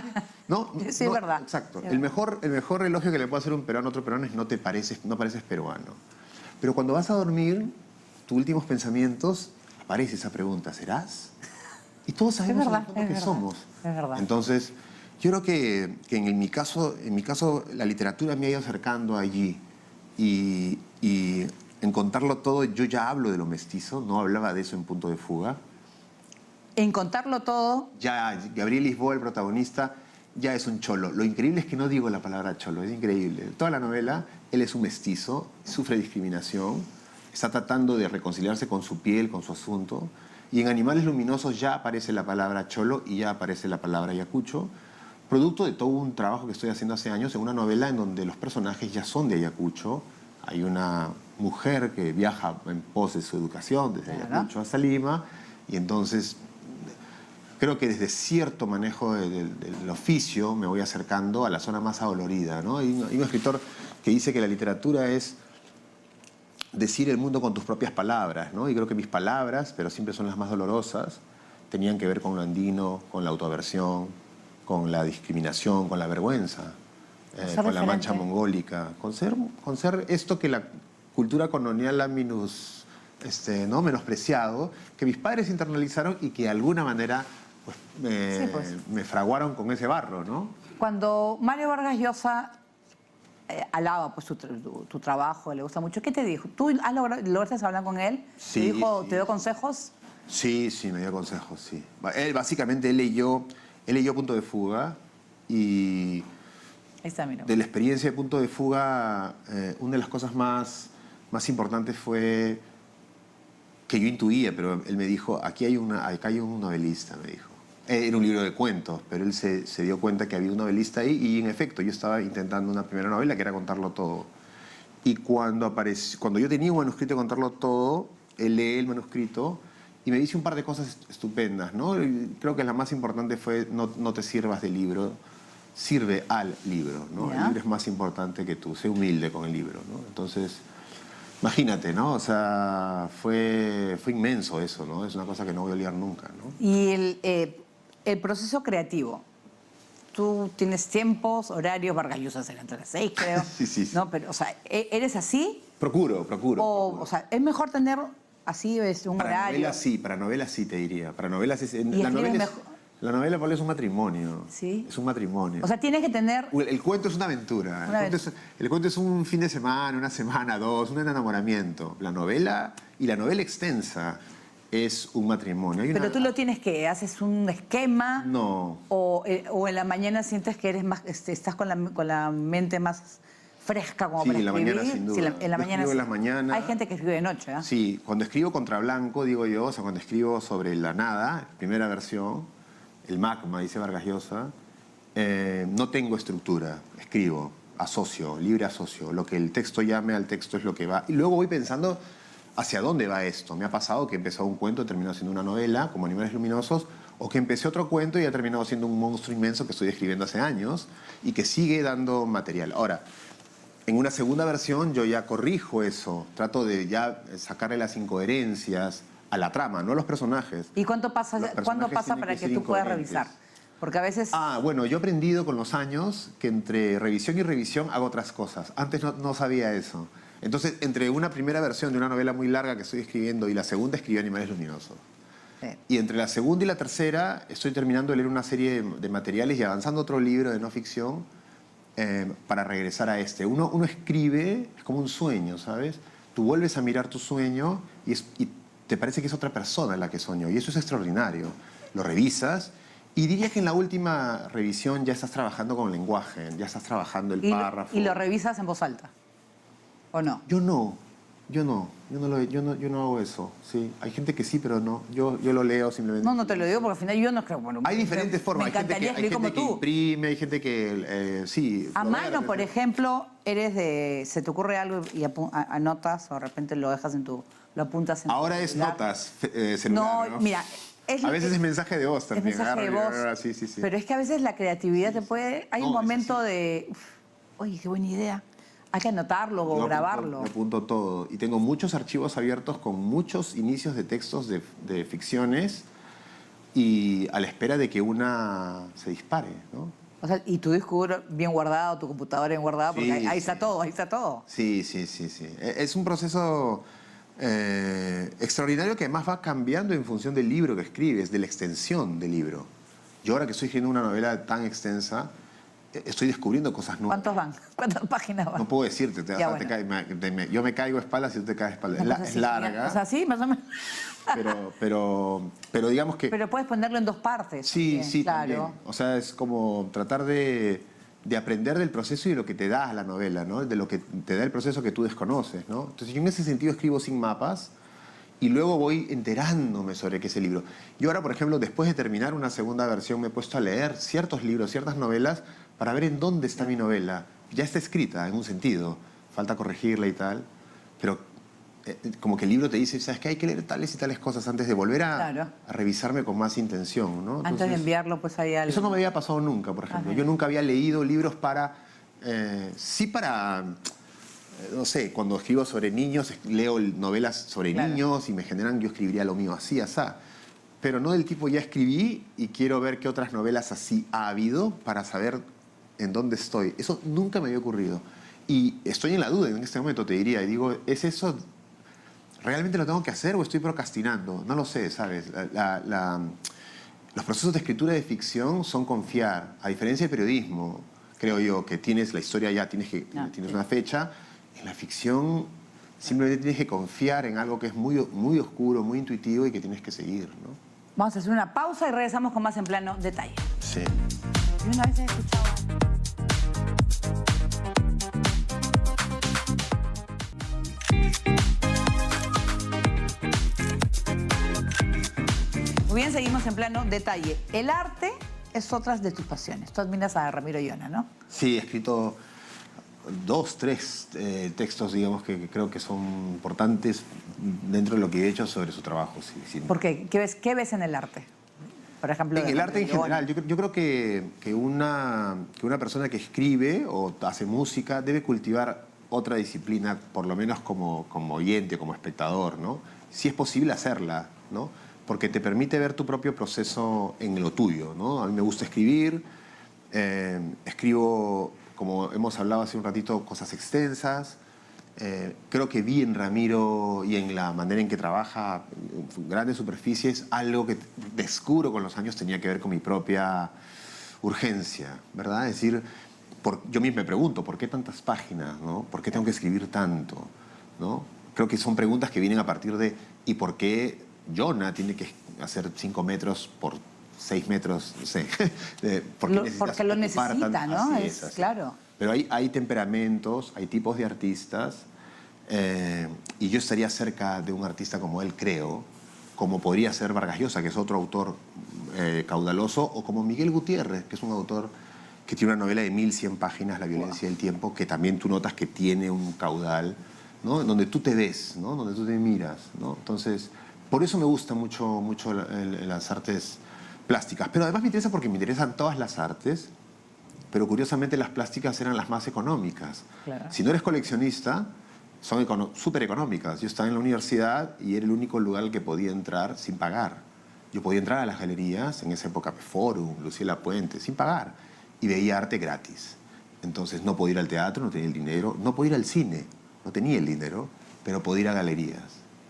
No, Sí, es verdad. Exacto. Sí, El mejor elogio que le puede hacer un peruano a otro peruano es no pareces peruano. Pero cuando vas a dormir, tus últimos pensamientos, aparece esa pregunta, ¿serás? Y todos sabemos verdad, lo que es somos. verdad, es verdad. Entonces, yo creo que en mi caso, la literatura me ha ido acercando allí. Y en contarlo todo, yo ya hablo de lo mestizo, no hablaba de eso en Punto de Fuga. En contarlo todo, Ya Gabriel Lisboa, el protagonista, ya es un cholo. Lo increíble es que no digo la palabra cholo, es increíble. Toda la novela, él es un mestizo, sufre discriminación, está tratando de reconciliarse con su piel, con su asunto. Y en Animales Luminosos ya aparece la palabra cholo y ya aparece la palabra ayacucho, producto de todo un trabajo que estoy haciendo hace años en una novela en donde los personajes ya son de Ayacucho. Hay una mujer que viaja en pos de su educación desde Claro. Ayacucho hasta Lima, y entonces creo que desde cierto manejo del oficio me voy acercando a la zona más adolorida, ¿no? Hay un escritor que dice que la literatura es decir el mundo con tus propias palabras, ¿no? Y creo que mis palabras, pero siempre son las más dolorosas, tenían que ver con lo andino, con la autoaversión, con la discriminación, con la vergüenza, Ser con la referente. mancha mongólica, con ser esto que la cultura colonial ha ¿no? menospreciado, que mis padres internalizaron y que de alguna manera pues, me fraguaron con ese barro, ¿no? cuando Mario Vargas Llosa alaba pues, tu trabajo, le gusta mucho, ¿qué te dijo? ¿Tú lograste hablar con él? Sí, ¿Te dijo, sí. te dio consejos? Sí, me dio consejos, sí. Básicamente él leyó Punto de Fuga y Ahí está, mira. de la experiencia de Punto de Fuga, una de las cosas más importantes fue que yo intuía, pero él me dijo, acá hay un novelista, me dijo. Era un libro de cuentos, pero él se dio cuenta que había un novelista ahí y en efecto yo estaba intentando una primera novela que era contarlo todo. Y cuando yo tenía un manuscrito de contarlo todo, él lee el manuscrito y me dice un par de cosas estupendas, ¿no? Y creo que la más importante fue no te sirvas del libro, sirve al libro, ¿no? Ya. El libro es más importante que tú, sé humilde con el libro, ¿no? Entonces, imagínate, ¿no? O sea, fue inmenso eso, ¿no? Es una cosa que no voy a olvidar nunca, ¿no? Y el proceso creativo. Tú tienes tiempos, horarios, Vargas Llosa será entre las 6, creo. Sí. No, pero, o sea, ¿eres así? Procuro. O sea, es mejor tener así un horario. Para novelas sí te diría. Para novelas es... La escribes novela, mejor. la novela, Pablo, es un matrimonio. Sí. Es un matrimonio. O sea, tienes que tener... El cuento es una aventura. El cuento es un fin de semana, una semana, dos, un enamoramiento. La novela extensa es un matrimonio. Pero tú lo tienes que, haces un esquema. No. O en la mañana sientes que eres más, estás con la mente más fresca como Sí, para en la escribir. mañana, sin duda. Sí, en la Yo mañana escribo en sí. las mañanas. Hay gente que escribe de noche, ¿eh? Sí, cuando escribo contra blanco, digo yo, o sea, cuando escribo sobre la nada, primera versión, el magma, dice Vargas Llosa, no tengo estructura, escribo, asocio, libre asocio. Lo que el texto llame al texto es lo que va. Y luego voy pensando hacia dónde va esto. Me ha pasado que he empezado un cuento y terminado siendo una novela, como Animales Luminosos, o que empecé otro cuento y ha terminado siendo un monstruo inmenso que estoy escribiendo hace años y que sigue dando material. Ahora, en una segunda versión yo ya corrijo eso, trato de ya sacarle las incoherencias a la trama, no a los personajes. ¿Y cuánto Los pasa personajes tienen para que que ser tú puedas incoherentes. revisar? Porque a veces... Bueno, yo he aprendido con los años que entre revisión y revisión hago otras cosas. Antes no sabía eso. Entonces, entre una primera versión de una novela muy larga que estoy escribiendo y la segunda escribí Animales Luminosos. Sí. Y entre la segunda y la tercera estoy terminando de leer una serie de materiales y avanzando otro libro de no ficción para regresar a este. Uno escribe, es como un sueño, ¿sabes? Tú vuelves a mirar tu sueño y te parece que es otra persona la que soñó. Y eso es extraordinario. Lo revisas y diría que en la última revisión ya estás trabajando con el lenguaje, ya estás trabajando el párrafo. ¿Y lo revisas en voz alta? ¿O no? Yo no hago eso. Sí. Hay gente que sí, pero no. Yo lo leo simplemente. No te lo digo porque al final yo no creo... Bueno, Hay diferentes formas. Me encantaría hay escribir gente como que tú. imprime, hay gente que sí. A lo mano, ve, por ejemplo, eres de... Se te ocurre algo y anotas o de repente lo dejas en tu... Lo apuntas en Ahora tu es celular. notas celular, ¿no? Mira... A veces es mensaje de voz también. Es mensaje de voz. Sí, sí, sí. Pero es que a veces la creatividad te puede... Hay un No, es momento así. de... Oye, qué buena idea. Hay que anotarlo o Yo grabarlo. apunto todo. Y tengo muchos archivos abiertos con muchos inicios de textos de ficciones y a la espera de que una se dispare, ¿no? O sea, y tu disco duro bien guardado, tu computadora bien guardada, porque Sí, ahí sí. está todo, ahí está todo. Sí. Es un proceso extraordinario que además va cambiando en función del libro que escribes, de la extensión del libro. Yo ahora que estoy escribiendo una novela tan extensa, estoy descubriendo cosas nuevas. ¿Cuántos van? ¿Cuántas páginas van? No puedo decirte, Ya, o sea, bueno. yo me caigo a espaldas y tú te caes a espaldas. No, pues Es así, larga, O sea, sí, más o menos. pero digamos que... Pero puedes ponerlo en dos partes. Sí, también, sí, claro. también. O sea, es como tratar de aprender del proceso y de lo que te da la novela, ¿no? De lo que te da el proceso que tú desconoces, ¿no? Entonces yo en ese sentido escribo sin mapas y luego voy enterándome sobre qué es el libro. Yo ahora, por ejemplo, después de terminar una segunda versión, me he puesto a leer ciertos libros, ciertas novelas, para ver en dónde está mi novela. Ya está escrita, en un sentido. Falta corregirla y tal, pero como que el libro te dice, ¿sabes qué? Hay que leer tales y tales cosas antes de volver Claro. a revisarme con más intención, ¿no? Antes de Entonces, enviarlo, pues ahí al... eso no me había pasado nunca, por ejemplo. Ajá. Yo nunca había leído libros para... sí para... no sé, cuando escribo sobre niños, leo novelas sobre Claro. niños y me generan, yo escribiría lo mío así, asá. Pero no del tipo, ya escribí y quiero ver qué otras novelas así ha habido para saber en dónde estoy. Eso nunca me había ocurrido. Y estoy en la duda en este momento, te diría. Y digo, ¿es eso? ¿Realmente lo tengo que hacer o estoy procrastinando? No lo sé, ¿sabes? Los procesos de escritura de ficción son confiar. A diferencia del periodismo, creo yo, que tienes la historia ya, tienes una fecha. En la ficción simplemente tienes que confiar en algo que es muy, muy oscuro, muy intuitivo y que tienes que seguir, ¿no? Vamos a hacer una pausa y regresamos con más en plano detalle. Sí. Y una vez he escuchado... Muy bien, seguimos en plano detalle. El arte es otra de tus pasiones. Tú admiras a Ramiro Llona, ¿no? Sí, he escrito 2, 3 textos, digamos, que creo que son importantes dentro de lo que he hecho sobre su trabajo. Sí. ¿Por qué? ¿Qué ves en el arte? Por ejemplo, En de el arte en Ramiro Llona. general, yo creo que una persona que escribe o hace música debe cultivar otra disciplina, por lo menos como oyente, como espectador, ¿no? Si es posible hacerla, ¿no? Porque te permite ver tu propio proceso en lo tuyo, ¿no? A mí me gusta escribir, escribo, como hemos hablado hace un ratito, cosas extensas. Creo que vi en Ramiro y en la manera en que trabaja en grandes superficies algo que descubro con los años tenía que ver con mi propia urgencia, ¿verdad? Es decir, yo mismo me pregunto, ¿por qué tantas páginas, no? ¿Por qué tengo que escribir tanto, no? Creo que son preguntas que vienen a partir de ¿y por qué Llona tiene que hacer 5 metros por 6 metros? No sé. ¿Por qué Porque lo ocupar necesita, tanto? ¿no? Así Es así. claro. Pero hay temperamentos, hay tipos de artistas, y yo estaría cerca de un artista como él, creo, como podría ser Vargas Llosa, que es otro autor caudaloso, o como Miguel Gutiérrez, que es un autor que tiene una novela de 1100 páginas, La violencia del tiempo, que también tú notas que tiene un caudal, ¿no? En donde tú te ves, ¿no? Donde tú te miras, ¿no? Entonces, por eso me gusta mucho las artes plásticas. Pero además me interesa porque me interesan todas las artes, pero curiosamente las plásticas eran las más económicas. Claro. Si no eres coleccionista, son súper económicas. Yo estaba en la universidad y era el único lugar al que podía entrar sin pagar. Yo podía entrar a las galerías, en esa época Forum, Lucía Lapuente, sin pagar. Y veía arte gratis. Entonces no podía ir al teatro, no tenía el dinero. No podía ir al cine, no tenía el dinero, pero podía ir a galerías.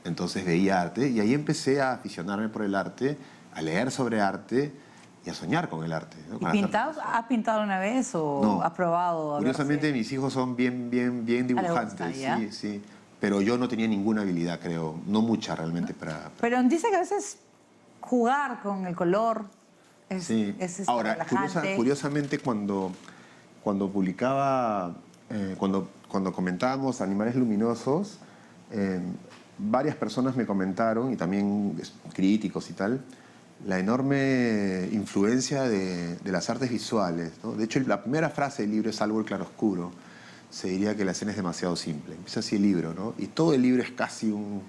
Entonces veía arte y ahí empecé a aficionarme por el arte, a leer sobre arte y a soñar con el arte, ¿no? ¿Y pintados? ¿Has pintado una vez o No. has probado? A ver Curiosamente, si- mis hijos son bien dibujantes. gusta, ¿ya? Sí, sí. Pero yo no tenía ninguna habilidad, creo. No mucha realmente para... Pero dice que a veces jugar con el color es, Sí. es Ahora, relajante. curiosamente, cuando publicaba, cuando comentábamos Animales Luminosos, varias personas me comentaron, y también críticos y tal, la enorme influencia de las artes visuales, ¿no? De hecho, la primera frase del libro es Algo el claroscuro. Se diría que la escena es demasiado simple. Empieza así el libro, ¿no? Y todo el libro es casi un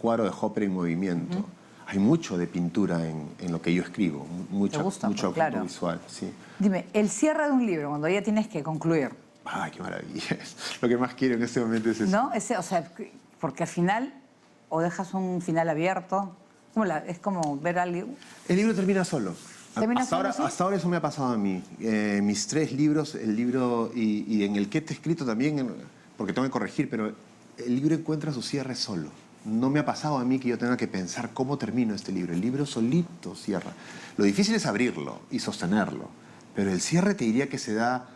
cuadro de Hopper en movimiento. Hay mucho de pintura en lo que yo escribo, mucho gusta, mucho pues, claro. visual, sí. Dime, el cierre de un libro, cuando ya tienes que concluir, Ay, qué maravilla. Lo que más quiero en este momento es eso. ¿no? O sea, porque al final, o dejas un final abierto, es como ver a alguien... El libro termina solo. ¿Termina solo, sí? Hasta ahora eso me ha pasado a mí. Mis 3 libros, el libro y en el que te he escrito también, porque tengo que corregir, pero el libro encuentra su cierre solo. No me ha pasado a mí que yo tenga que pensar cómo termino este libro. El libro solito cierra. Lo difícil es abrirlo y sostenerlo, pero el cierre te diría que se da...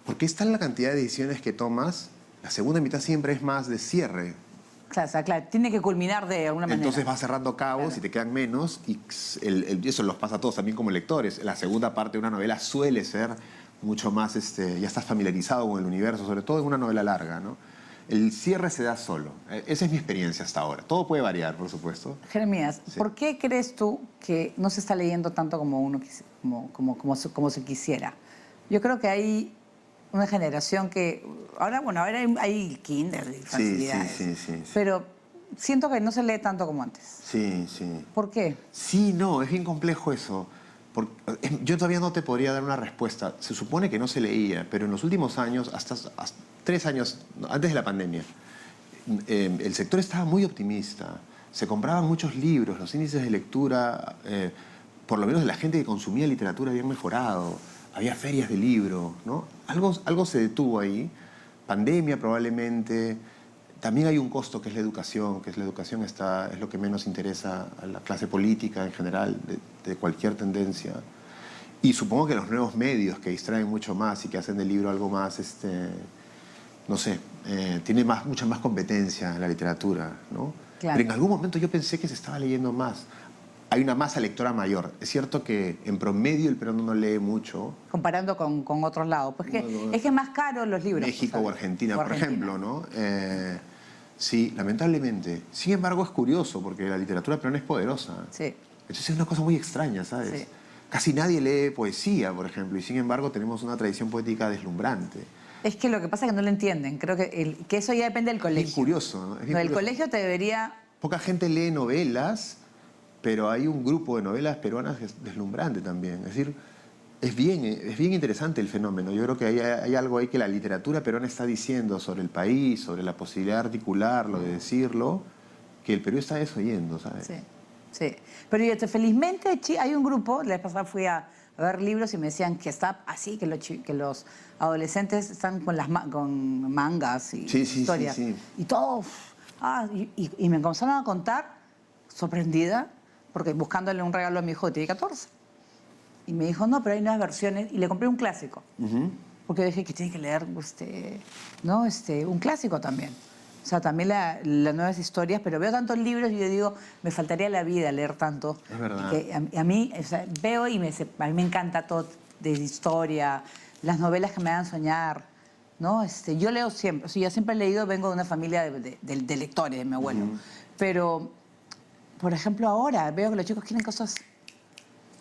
Porque es tal la cantidad de decisiones que tomas, la segunda mitad siempre es más de cierre. Claro, o sea, claro, tiene que culminar de alguna manera. Entonces vas cerrando cabos y te quedan menos, y eso los pasa a todos también como lectores. La segunda parte de una novela suele ser mucho más, ya estás familiarizado con el universo, sobre todo en una novela larga, ¿no? El cierre se da solo. Esa es mi experiencia hasta ahora. Todo puede variar, por supuesto. Jeremías, Sí. ¿por qué crees tú que no se está leyendo tanto como uno como se quisiera? Yo creo que hay una generación que... Ahora hay kinder y facilidades. sí. Pero siento que no se lee tanto como antes. Sí. ¿Por qué? Sí, no, es bien complejo eso. Yo todavía no te podría dar una respuesta. Se supone que no se leía, pero en los últimos años, hasta 3 años antes de la pandemia, el sector estaba muy optimista. Se compraban muchos libros, los índices de lectura, por lo menos de la gente que consumía literatura, habían mejorado. Había ferias de libro, ¿no? Algo se detuvo ahí. Pandemia probablemente. También hay un costo que es la educación, es lo que menos interesa a la clase política en general, de cualquier tendencia. Y supongo que los nuevos medios que distraen mucho más y que hacen del libro algo más, no sé, tiene mucha más competencia en la literatura, ¿no? Claro. Pero en algún momento yo pensé que se estaba leyendo más. Hay una masa lectora mayor. Es cierto que en promedio el peruano no lee mucho. Comparando con otros lados. Pues No. es que es más caro los libros. México ¿sabes? o Argentina, O por ejemplo, ¿no? Sí, lamentablemente. Sin embargo, es curioso porque la literatura peruana es poderosa. Sí. Entonces es una cosa muy extraña, ¿sabes? Sí. Casi nadie lee poesía, por ejemplo, y sin embargo tenemos una tradición poética deslumbrante. Es que lo que pasa es que no lo entienden. Creo que eso ya depende del Es colegio. bien curioso, ¿no? Es bien El curioso. colegio te debería... Poca gente lee novelas, pero hay un grupo de novelas peruanas que es deslumbrante también. Es decir, es bien interesante el fenómeno. Yo creo que hay algo ahí que la literatura peruana está diciendo sobre el país, sobre la posibilidad de articularlo, de decirlo, que el Perú está desoyendo, ¿sabes? Sí. Pero felizmente hay un grupo, la vez pasada fui a ver libros y me decían que está así, que los adolescentes están con mangas y Sí, historias. sí. Y todos... y me comenzaron a contar, sorprendida, porque buscándole un regalo a mi hijo que tiene 14. Y me dijo, no, pero hay nuevas versiones. Y le compré un clásico. Porque yo dije que tiene que leer un clásico también. O sea, también las nuevas historias, pero veo tantos libros y yo digo, me faltaría la vida leer tanto. Es verdad. Que a mí, o sea, veo y a mí me encanta todo de historia, las novelas que me hagan soñar. ¿no? Yo leo siempre, o sea, yo siempre he leído, vengo de una familia de lectores, de mi abuelo. Pero, por ejemplo, ahora veo que los chicos quieren cosas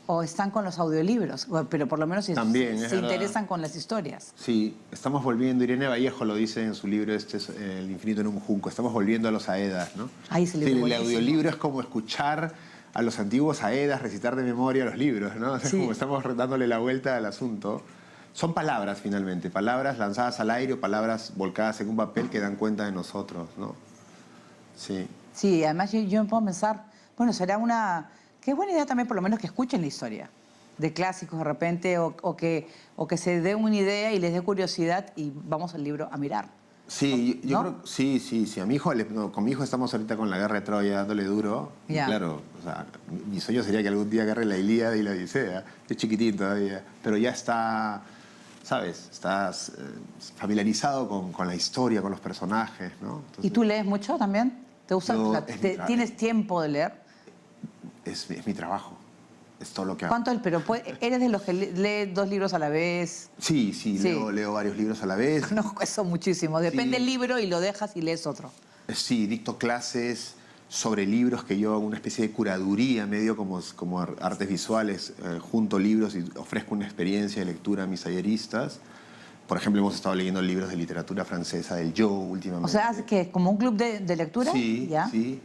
o están con los audiolibros, pero por lo menos También, se es verdad. interesan con las historias. Sí, estamos volviendo, Irene Vallejo lo dice en su libro El infinito en un junco, estamos volviendo a los Aedas, ¿no? Ay, ese libro Sí, el buenísimo. audiolibro es como escuchar a los antiguos Aedas recitar de memoria los libros, ¿no? O sea, Sí. es como estamos dándole la vuelta al asunto. Son palabras, finalmente, palabras lanzadas al aire o palabras volcadas en un papel que dan cuenta de nosotros, ¿no? Sí. Sí, además yo me puedo pensar, bueno, será una... Qué buena idea también por lo menos que escuchen la historia de clásicos de repente o que se dé una idea y les dé curiosidad y vamos al libro a mirar. Sí, yo ¿No? creo sí. A mi hijo, con mi hijo estamos ahorita con la guerra de Troya dándole duro. Y Ya. claro, o sea, mi sueño sería que algún día agarre la Ilíada y la Odisea. Es chiquitín todavía, pero ya está, ¿sabes? Estás familiarizado con la historia, con los personajes, ¿no? ¿Y tú lees mucho también? ¿Te gusta? Yo- O sea, es mi ¿tienes tiempo de leer? Es mi trabajo, es todo lo que hago. ¿Cuánto? Pero ¿eres de los que lee 2 libros a la vez? Sí, Sí. leo varios libros a la vez. Conozco eso muchísimo. Depende Sí. del libro y lo dejas y lees otro. Sí, dicto clases sobre libros que yo hago una especie de curaduría, medio como artes visuales, junto libros y ofrezco una experiencia de lectura a mis talleristas. Por ejemplo, hemos estado leyendo libros de literatura francesa del Yo últimamente. O sea, que como un club de lectura. Sí, ¿Ya? sí.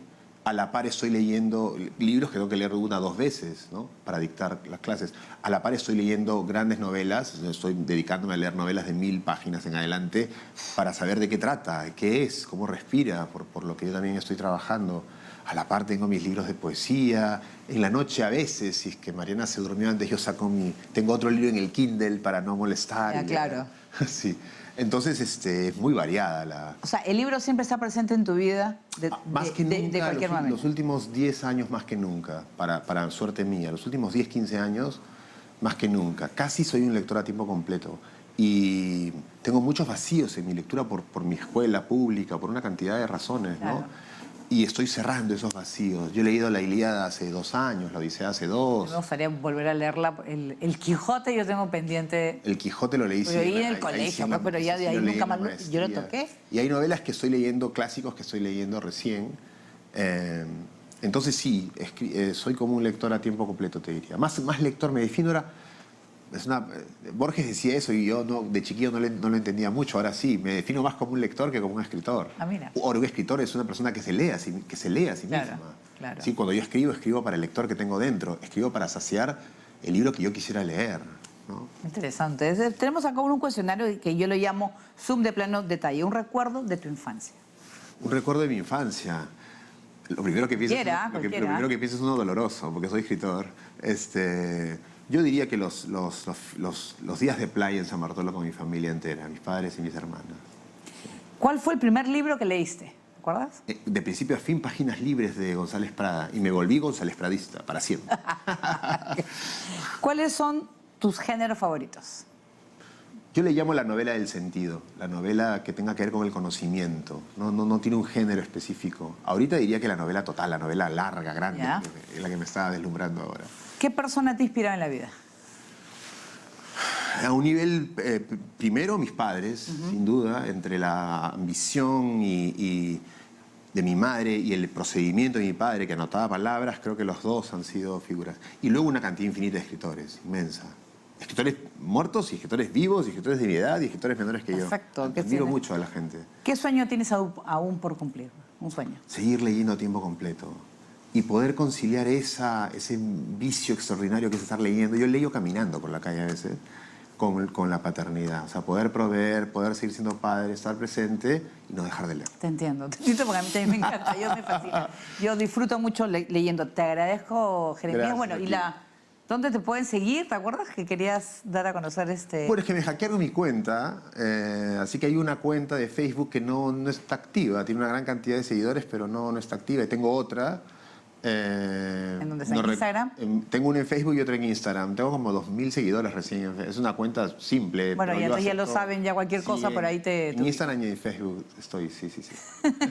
A la par estoy leyendo libros que tengo que leer 1 o 2 veces, ¿no? Para dictar las clases. A la par estoy leyendo grandes novelas, estoy dedicándome a leer novelas de 1000 páginas en adelante para saber de qué trata, qué es, cómo respira, por lo que yo también estoy trabajando. A la par tengo mis libros de poesía. En la noche a veces, si es que Mariana se durmió antes, yo tengo otro libro en el Kindle para no molestar. Ya, y claro. Sí. Entonces, es muy variada la... O sea, el libro siempre está presente en tu vida Más que nunca, de cualquier manera. los últimos 10 años más que nunca, para suerte mía, los últimos 10, 15 años más que nunca. Casi soy un lector a tiempo completo y tengo muchos vacíos en mi lectura por mi escuela pública, por una cantidad de razones, Claro. ¿no? Y estoy cerrando esos vacíos. Yo he leído la Ilíada hace 2 años, la Odisea hace 2. Me gustaría volver a leerla. El Quijote yo tengo pendiente. El Quijote lo leí. Pero sí, ahí en el ahí colegio, sí pues, pero ya de ahí lo leí nunca en la más yo lo maestría. toqué. Y hay novelas que estoy leyendo, clásicos que estoy leyendo recién. Entonces sí, soy como un lector a tiempo completo, te diría. Más lector, me defino ahora... Borges decía eso y yo de chiquillo no lo entendía mucho. Ahora sí, me defino más como un lector que como un escritor. Ah, mira. Ahora un escritor es una persona que se lee a sí Claro, misma. claro. Sí, cuando yo escribo para el lector que tengo dentro. Escribo para saciar el libro que yo quisiera leer, ¿no? Interesante. Tenemos acá un cuestionario que yo lo llamo Zoom de plano detalle. Un recuerdo de tu infancia. Un recuerdo de mi infancia. Lo primero que pienso, lo primero que pienso es uno doloroso, porque soy escritor. Yo diría que los días de playa en San Bartolo con mi familia entera, mis padres y mis hermanas. ¿Cuál fue el primer libro que leíste? ¿Te acuerdas? De principio a fin, Páginas Libres de González Prada. Y me volví González Pradista, para siempre. ¿Cuáles son tus géneros favoritos? Yo le llamo la novela del sentido, la novela que tenga que ver con el conocimiento. No tiene un género específico. Ahorita diría que la novela total, la novela larga, grande, Ya. es la que me está deslumbrando ahora. ¿Qué persona te inspiraba en la vida? A un nivel, primero mis padres, sin duda, entre la ambición y de mi madre y el procedimiento de mi padre que anotaba palabras, creo que los dos han sido figuras. Y luego una cantidad infinita de escritores, inmensa. Escritores muertos y escritores vivos y escritores de mi edad y escritores menores que Perfecto, yo. ¿qué Admiro tienes? mucho a la gente. ¿Qué sueño tienes aún por cumplir? Un sueño. Seguir leyendo a tiempo completo y poder conciliar ese vicio extraordinario que es estar leyendo. Yo leo caminando por la calle a veces con la paternidad. O sea, poder proveer, poder seguir siendo padre, estar presente y no dejar de leer. Te entiendo porque a mí también me encanta, yo me fascina. Yo disfruto mucho leyendo. Te agradezco, Jeremías. Gracias, Bueno, ¿dónde te pueden seguir? ¿Te acuerdas que querías dar a conocer Bueno, es que me hackearon mi cuenta, así que hay una cuenta de Facebook que no está activa. Tiene una gran cantidad de seguidores, pero no está activa. Y tengo otra ¿En dónde está? ¿En Instagram? Tengo uno en Facebook y otro en Instagram. Tengo como 2.000 seguidores recién. Es una cuenta simple. Bueno, pero ya, yo entonces ya lo acepto- saben, ya cualquier cosa por ahí te... En Instagram y en Facebook estoy, sí.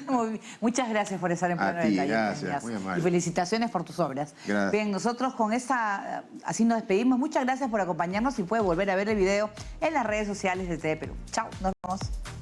Muy bien. Muchas gracias por estar en Plano A ti, Detalle. gracias, Peñas. muy amable. Y felicitaciones por tus obras. Gracias. Bien, nosotros con esta, así nos despedimos. Muchas gracias por acompañarnos y puede volver a ver el video en las redes sociales de TV Perú. Chao, nos vemos.